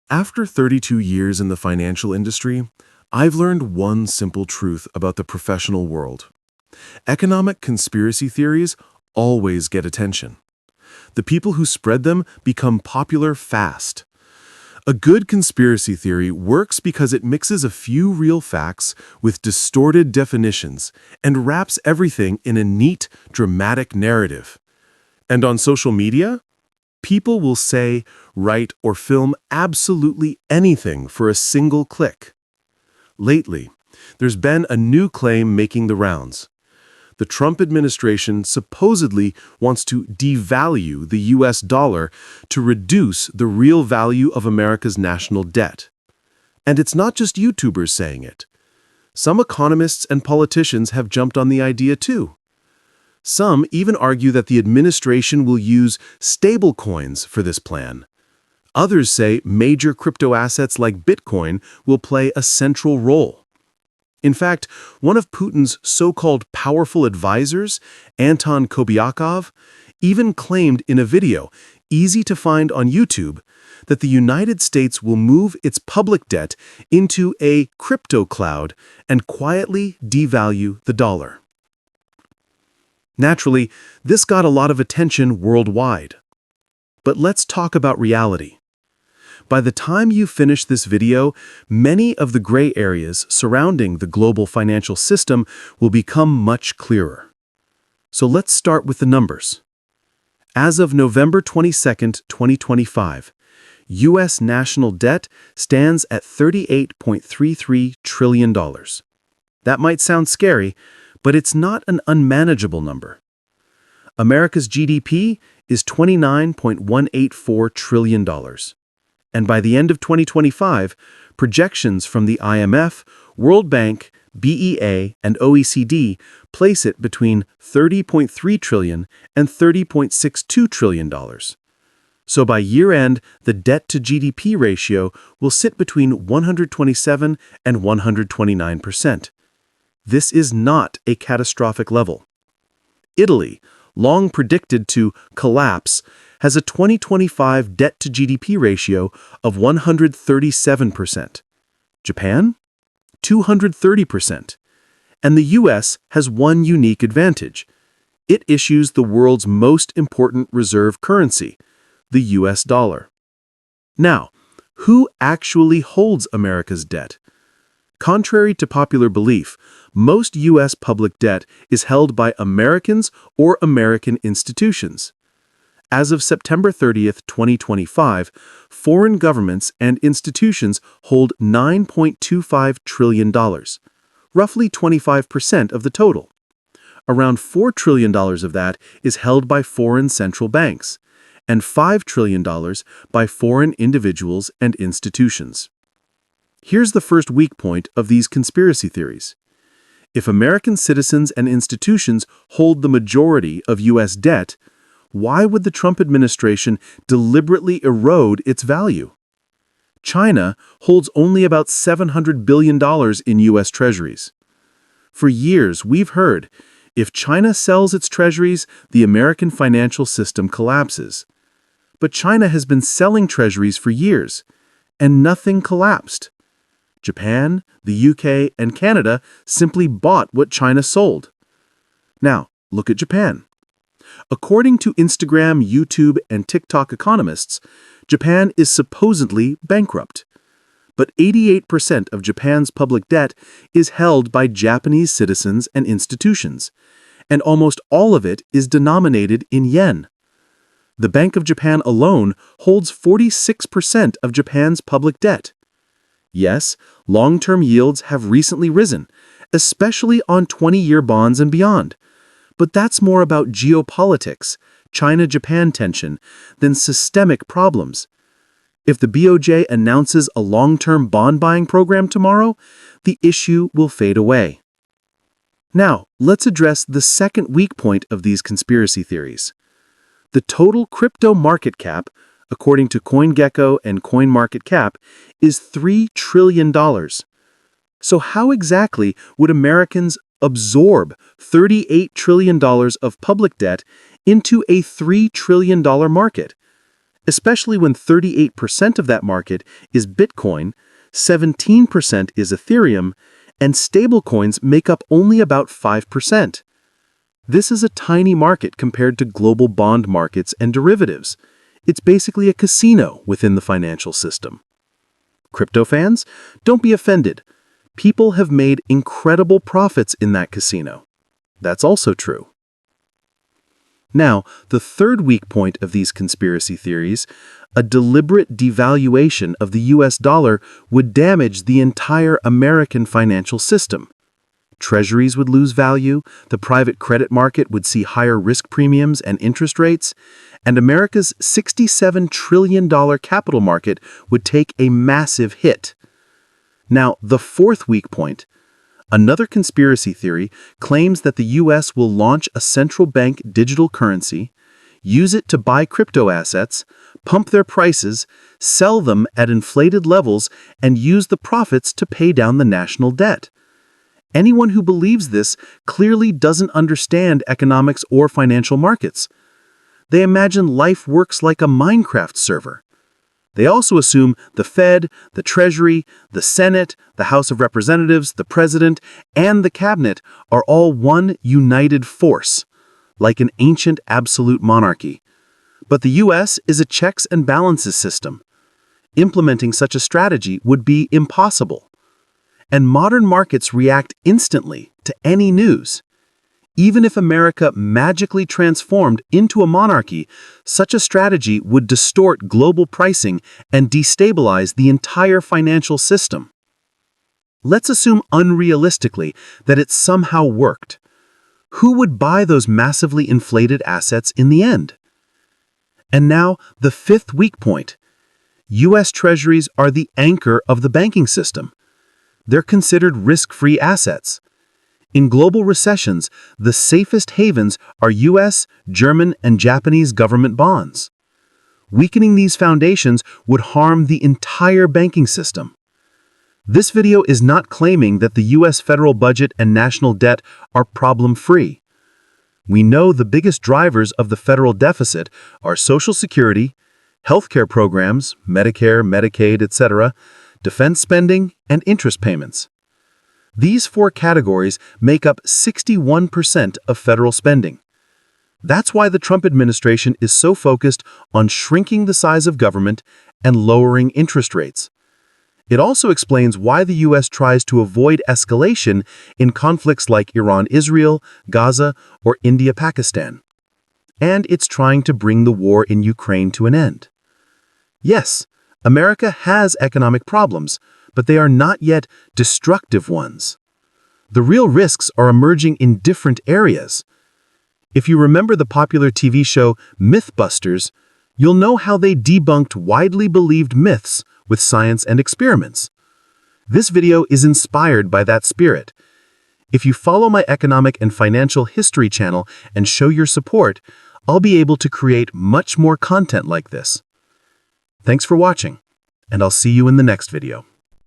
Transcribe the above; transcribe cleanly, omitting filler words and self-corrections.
After 32 years in the financial industry, I've learned one simple truth about the professional world. Economic conspiracy theories always get attention. The people who spread them become popular fast. A good conspiracy theory works because it mixes a few real facts with distorted definitions and wraps everything in a neat, dramatic narrative. And on social media, people will say, write, or film absolutely anything for a single click. Lately, there's been a new claim making the rounds. The Trump administration supposedly wants to devalue the US dollar to reduce the real value of America's national debt. And it's not just YouTubers saying it. Some economists and politicians have jumped on the idea too. Some even argue that the administration will use stablecoins for this plan. Others say major crypto assets like Bitcoin will play a central role. In fact, one of Putin's so-called powerful advisors, Anton Kobiakov, even claimed in a video, easy to find on YouTube, that the United States will move its public debt into a crypto cloud and quietly devalue the dollar. Naturally, this got a lot of attention worldwide. But let's talk about reality. By the time you finish this video, many of the gray areas surrounding the global financial system will become much clearer. So let's start with the numbers. As of November 22, 2025, U.S. national debt stands at $38.33 trillion. That might sound scary, but it's not an unmanageable number. America's GDP is $29.184 trillion. And by the end of 2025, projections from the IMF, World Bank, BEA, and OECD place it between $30.3 trillion and $30.62 trillion. So by year-end, the debt-to-GDP ratio will sit between 127 and 129%. This is not a catastrophic level. Italy, long predicted to collapse, has a 2025 debt-to-GDP ratio of 137%. Japan? 230%. And the U.S. has one unique advantage. It issues the world's most important reserve currency, the U.S. dollar. Now, who actually holds America's debt? Contrary to popular belief, most U.S. public debt is held by Americans or American institutions. As of September 30, 2025, foreign governments and institutions hold $9.25 trillion, roughly 25% of the total. Around $4 trillion of that is held by foreign central banks, and $5 trillion by foreign individuals and institutions. Here's the first weak point of these conspiracy theories. If American citizens and institutions hold the majority of U.S. debt, why would the Trump administration deliberately erode its value? China holds only about $700 billion in U.S. treasuries. For years, we've heard, if China sells its treasuries, the American financial system collapses. But China has been selling treasuries for years, and nothing collapsed. Japan, the UK, and Canada simply bought what China sold. Now, look at Japan. According to Instagram, YouTube, and TikTok economists, Japan is supposedly bankrupt. But 88% of Japan's public debt is held by Japanese citizens and institutions, and almost all of it is denominated in yen. The Bank of Japan alone holds 46% of Japan's public debt. Yes, long-term yields have recently risen, especially on 20-year bonds and beyond. But that's more about geopolitics, China-Japan tension, than systemic problems. If the BOJ announces a long-term bond buying program tomorrow, the issue will fade away. Now, let's address the second weak point of these conspiracy theories. The total crypto market cap, according to CoinGecko and CoinMarketCap, is $3 trillion. So how exactly would Americans absorb $38 trillion of public debt into a $3 trillion market? especially when 38% of that market is Bitcoin, 17% is Ethereum, and stablecoins make up only about 5%. This is a tiny market compared to global bond markets and derivatives. It's basically a casino within the financial system. Crypto fans, don't be offended. People have made incredible profits in that casino. That's also true. Now, the third weak point of these conspiracy theories, a deliberate devaluation of the US dollar would damage the entire American financial system. Treasuries would lose value, the private credit market would see higher risk premiums and interest rates, and America's $67 trillion capital market would take a massive hit. Now, the fourth weak point. Another conspiracy theory claims that the US will launch a central bank digital currency, use it to buy crypto assets, pump their prices, sell them at inflated levels, and use the profits to pay down the national debt. Anyone who believes this clearly doesn't understand economics or financial markets. They imagine life works like a Minecraft server. They also assume the Fed, the Treasury, the Senate, the House of Representatives, the President, and the Cabinet are all one united force, like an ancient absolute monarchy. But the US is a checks and balances system. Implementing such a strategy would be impossible. And modern markets react instantly to any news. Even if America magically transformed into a monarchy, such a strategy would distort global pricing and destabilize the entire financial system. Let's assume unrealistically that it somehow worked. Who would buy those massively inflated assets in the end? And now, the fifth weak point. US Treasuries are the anchor of the banking system. They're considered risk-free assets. In global recessions, the safest havens are US, German, and Japanese government bonds. Weakening these foundations would harm the entire banking system. This video is not claiming that the US federal budget and national debt are problem-free. We know the biggest drivers of the federal deficit are Social Security, healthcare programs, Medicare, Medicaid, etc., defense spending, and interest payments. These four categories make up 61% of federal spending. That's why the Trump administration is so focused on shrinking the size of government and lowering interest rates. It also explains why the US tries to avoid escalation in conflicts like Iran-Israel, Gaza, or India-Pakistan. And it's trying to bring the war in Ukraine to an end. Yes, America has economic problems, but they are not yet destructive ones. The real risks are emerging in different areas. If you remember the popular TV show Mythbusters, you'll know how they debunked widely believed myths with science and experiments. This video is inspired by that spirit. If you follow my economic and financial history channel and show your support, I'll be able to create much more content like this. Thanks for watching, and I'll see you in the next video.